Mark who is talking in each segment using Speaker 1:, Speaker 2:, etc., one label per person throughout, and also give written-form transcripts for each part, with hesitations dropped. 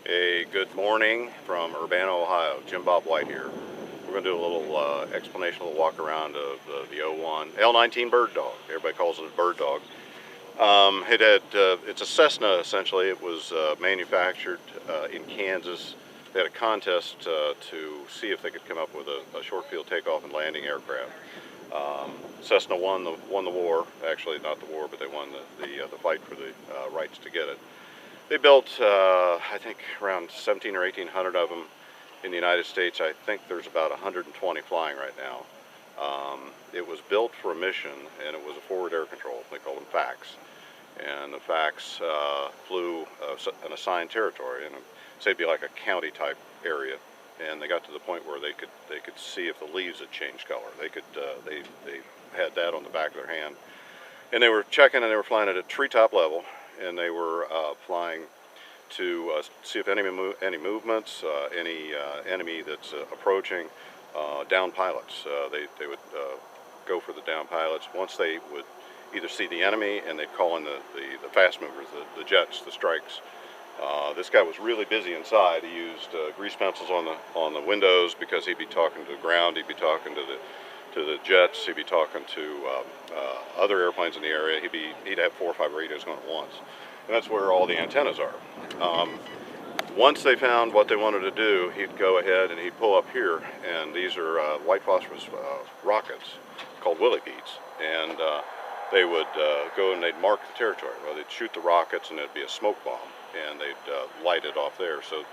Speaker 1: Hey, good morning from Urbana, Ohio. Jim Bob White here. We're going to do a little explanation, a little walk around of the O-1 L-19 Birddog. Everybody calls it a Birddog. It's a Cessna essentially. It was manufactured in Kansas. They had a contest to see if they could come up with a short field takeoff and landing aircraft. Cessna won the war. Actually, not the war, but they won the fight for the rights to get it. They built, I think, around 17 or 1800 of them in the United States. I think there's about 120 flying right now. It was built for a mission, and it was a forward air control. They called them FACs. And the FACs flew an assigned territory, and say it'd be like a county type area. And they got to the point where they could see if the leaves had changed color. They had that on the back of their hand, and they were checking, and they were flying at a treetop level. And they were flying to see if any movements, any enemy that's approaching, down pilots. They would go for the down pilots. Once they would either see the enemy, and they'd call in the fast movers, the jets, the strikes. This guy was really busy inside. He used grease pencils on the windows because he'd be talking to the ground. He'd be talking to the jets. He'd be talking to other airplanes in the area. He'd have 4 or 5 radios going at once, and that's where all the antennas are. Once they found what they wanted to do, he'd go ahead and he'd pull up here, and these are white phosphorus rockets called Willie Beats, and they would go and they'd mark the territory. Well, they'd shoot the rockets, and it'd be a smoke bomb, and they'd light it off there. So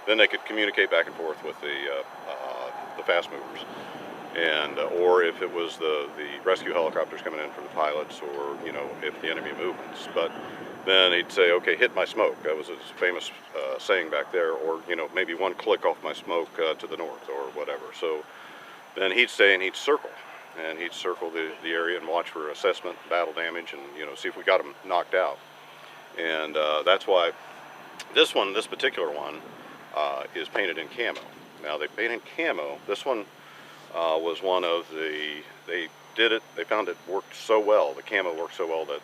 Speaker 1: then they could communicate back and forth with the fast movers. And or if it was the rescue helicopters coming in for the pilots, or if the enemy movements. But then he'd say, okay, hit my smoke. That was his famous saying back there. Or maybe one click off my smoke to the north, or whatever. So then he'd stay and he'd circle, the area and watch for assessment, battle damage, and see if we got him knocked out. And that's why this particular one is painted in camo. Now they painted camo. This one was one of they found it worked so well, the camo worked so well that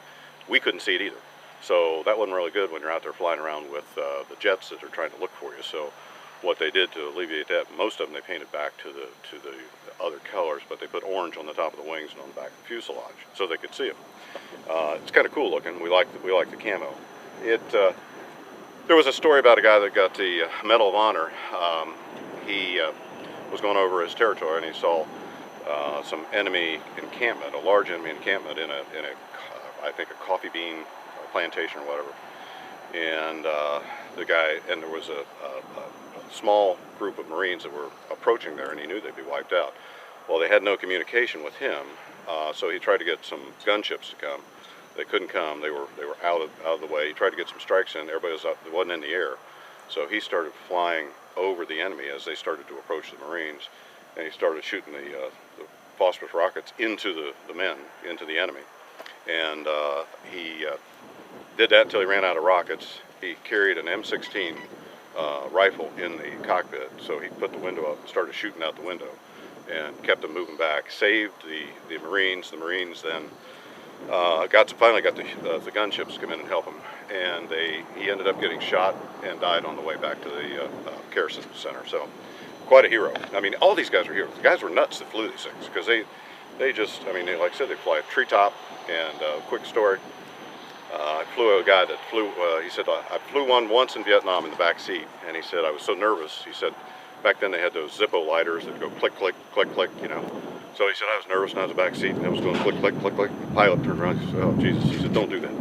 Speaker 1: we couldn't see it either. So that wasn't really good when you're out there flying around with the jets that are trying to look for you. So what they did to alleviate that, most of them they painted back to the other colors, but they put orange on the top of the wings and on the back of the fuselage so they could see them. It's kind of cool looking. We like the camo. There was a story about a guy that got the Medal of Honor. He was going over his territory, and he saw some enemy encampment, a large enemy encampment in a I think a coffee bean plantation or whatever. And there was a small group of Marines that were approaching there, and he knew they'd be wiped out. Well, they had no communication with him, so he tried to get some gunships to come. They couldn't come. They were out of the way. He tried to get some strikes in. Everybody wasn't in the air, so he started flying over the enemy as they started to approach the Marines, and he started shooting the phosphorus rockets into the men, into the enemy. And he did that until he ran out of rockets. He carried an M16 rifle in the cockpit, so he put the window up and started shooting out the window and kept them moving back. Saved the Marines. The Marines then finally got the gunships to come in and help him, and he ended up getting shot and died on the way back to the care center. So quite a hero. I mean, all these guys were heroes. The guys were nuts that flew these things, because they just, I mean, like I said, they fly a treetop. And quick story, I flew a guy that flew, he said, I flew one once in Vietnam in the back seat, and he said, I was so nervous. He said, back then they had those Zippo lighters that go click, click, click, click, So he said, I was nervous, and I was in the back seat, and it was going click, click, click, click. The pilot turned around, he said, oh, Jesus. He said, don't do that.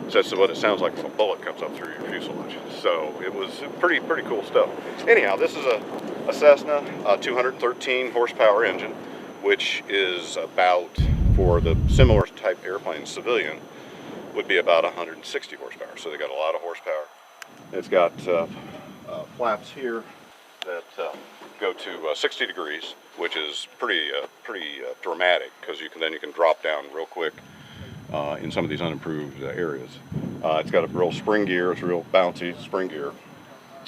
Speaker 1: He said, so what it sounds like when a bullet comes up through your fuselage. So it was pretty cool stuff. Anyhow, this is a Cessna 213 horsepower engine, which is about, for the similar type airplane, civilian, would be about 160 horsepower. So they got a lot of horsepower. It's got flaps here that go to 60 degrees, which is pretty dramatic, because you can drop down real quick in some of these unimproved areas. It's got a real spring gear. It's real bouncy spring gear.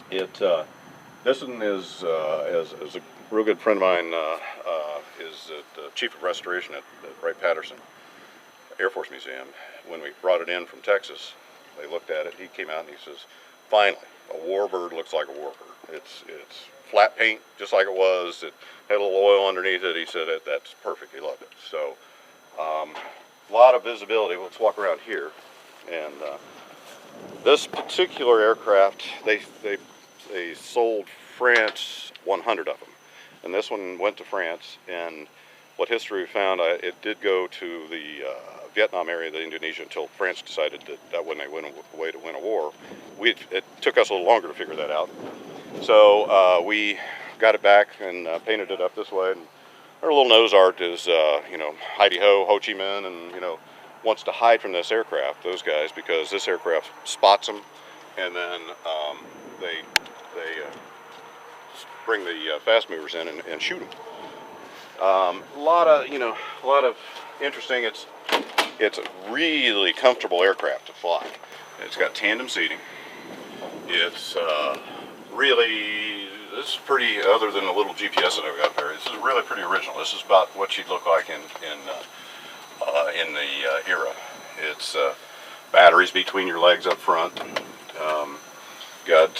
Speaker 1: This one is as a real good friend of mine is the chief of restoration at Wright-Patterson Air Force Museum. When we brought it in from Texas, they looked at it. He came out and he says, finally, a warbird looks like a warbird. It's flat paint, just like it was. It had a little oil underneath it. He said that's perfect. He loved it. So a lot of visibility. Let's walk around here. And this particular aircraft, they sold France 100 of them, and this one went to France. And what history found, it did go to the Vietnam area of Indonesia until France decided that when they went away to win a war. It took us a little longer to figure that out. So we got it back and painted it up this way. And our little nose art is, you know, Heidi Ho, Ho Chi Minh, and, you know, wants to hide from this aircraft, those guys, because this aircraft spots them, and then they bring the fast movers in and shoot them. A lot of interesting. It's a really comfortable aircraft to fly. It's got tandem seating. It's really, this is pretty, other than the little GPS that I've got there, this is really pretty original. This is about what she'd look like in the era. It's batteries between your legs up front. Got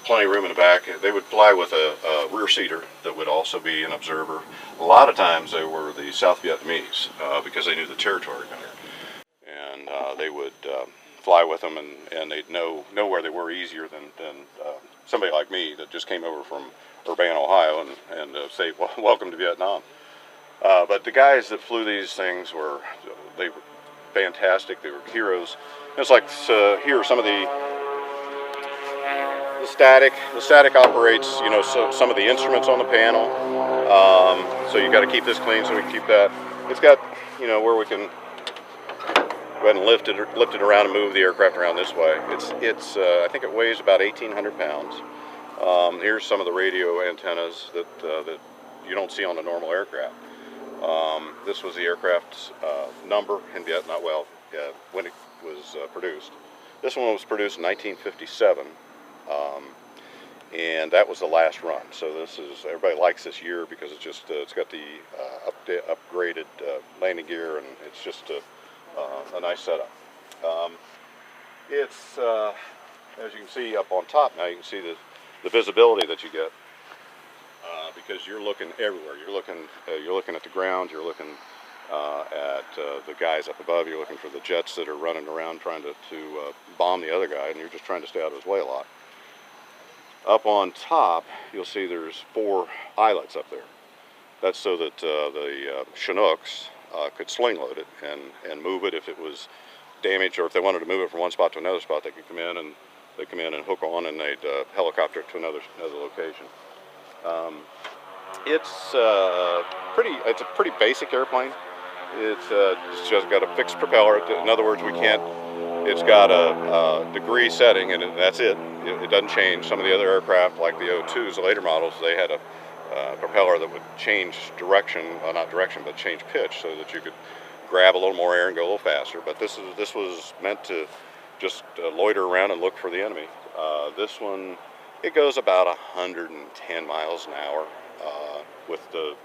Speaker 1: plenty of room in the back. They would fly with a rear seater that would also be an observer. A lot of times they were the South Vietnamese because they knew the territory better, and they would fly with them, and they'd know where they were easier than somebody like me that just came over from Urbana, Ohio, and say, well, welcome to Vietnam. But the guys that flew these things were fantastic. They were heroes. It's like here are some of the static. The static operates, you know, so some of the instruments on the panel. So you got to keep this clean so we can keep that. It's got, you know, where we can go ahead and lift it around and move the aircraft around this way. It's I think it weighs about 1,800 pounds. Here's some of the radio antennas that you don't see on a normal aircraft. This was the aircraft's number in Vietnam, when it was produced. This one was produced in 1957, and that was the last run. So this is, everybody likes this year because it's just it's got the upgraded landing gear, and it's just a nice setup. It's as you can see up on top now, you can see the visibility that you get. Because you're looking everywhere. You're looking at the ground. You're looking at the guys up above. You're looking for the jets that are running around trying to bomb the other guy, and you're just trying to stay out of his way a lot. Up on top, you'll see there's 4 eyelets up there. That's so that the Chinooks could sling load it and move it if it was damaged, or if they wanted to move it from one spot to another spot, they could come in and hook on, and they'd helicopter it to another location. It's a pretty basic airplane. It's just got a fixed propeller. In other words, it's got a degree setting, and that's it. It doesn't change. Some of the other aircraft, like the O-2s, the later models, they had a propeller that would change direction, well, not direction, but change pitch, so that you could grab a little more air and go a little faster. But this was meant to just loiter around and look for the enemy. This one, it goes about 110 miles an hour with the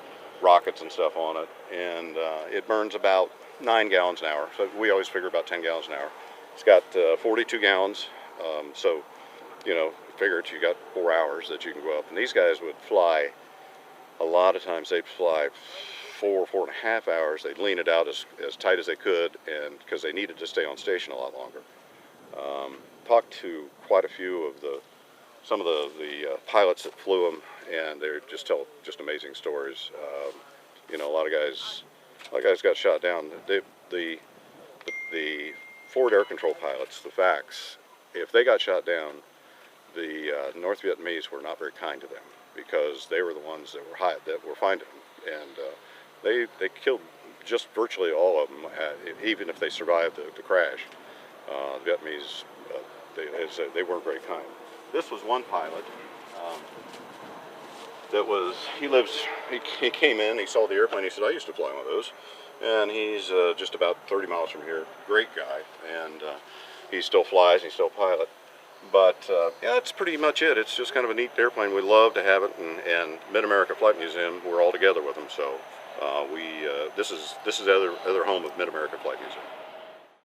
Speaker 1: rockets and stuff on it, and it burns about 9 gallons an hour. So we always figure about 10 gallons an hour. It's got 42 gallons, so you know, figure it, you got 4 hours that you can go up. And these guys would fly, a lot of times they'd fly 4.5 hours. They'd lean it out as tight as they could, and because they needed to stay on station a lot longer. Talked to quite a few of some of the pilots that flew them, and they just tell amazing stories. You know, a lot of guys got shot down. The forward air control pilots, the FACs, if they got shot down, the North Vietnamese were not very kind to them, because they were the ones that were finding them, and they killed just virtually all of them, even if they survived the crash. The Vietnamese, they weren't very kind. This was one pilot he came in, he saw the airplane, he said, I used to fly one of those, and he's just about 30 miles from here, great guy, and he still flies, he's still a pilot. But yeah, that's pretty much it. It's just kind of a neat airplane. We love to have it, and Mid-America Flight Museum, we're all together with them, so this is the other home of Mid-America Flight Museum.